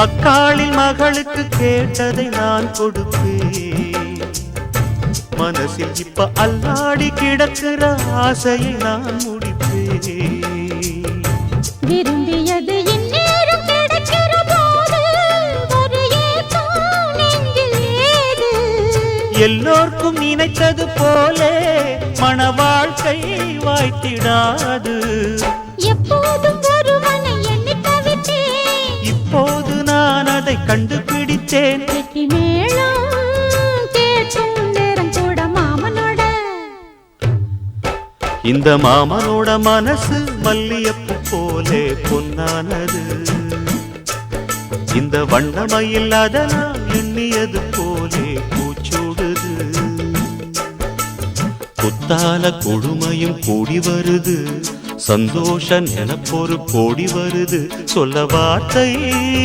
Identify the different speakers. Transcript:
Speaker 1: அக்காளின் மகளுக்கு கேட்டதை நான் கொடுப்பேன். மனசில் இப்ப அல்லாடி கிடக்கிற ஆசையை நான் முடிப்பேன்.
Speaker 2: விரும்பியது இந்நேரம் கிடைக்கிற போது ஒரு ஏக்கம் நெஞ்சில் ஏது?
Speaker 1: எல்லோர்க்கும் நினைத்தது போலே மன வாழ்க்கை வாய்த்திடாது.
Speaker 2: எப்போதும் ஒருவனை எண்ணி தவித்தேன்,
Speaker 1: இப்போது நான் அதை கண்டுபிடித்தேன்.
Speaker 2: கெட்டி மேளம் கேட்கும் நேரம் கூட மாமனோட.
Speaker 1: இந்த மாமனோட மனசு மல்லியப்பு போலே பொன்னானது. இந்த வண்ணமயில் அதனால் எண்ணியது போலே பூச்சூடுது. புத்தால கொடுமையும் கூடி வருது, சந்தோஷ நினப்பொரு கோடி வருது. சொல்ல வார்த்தை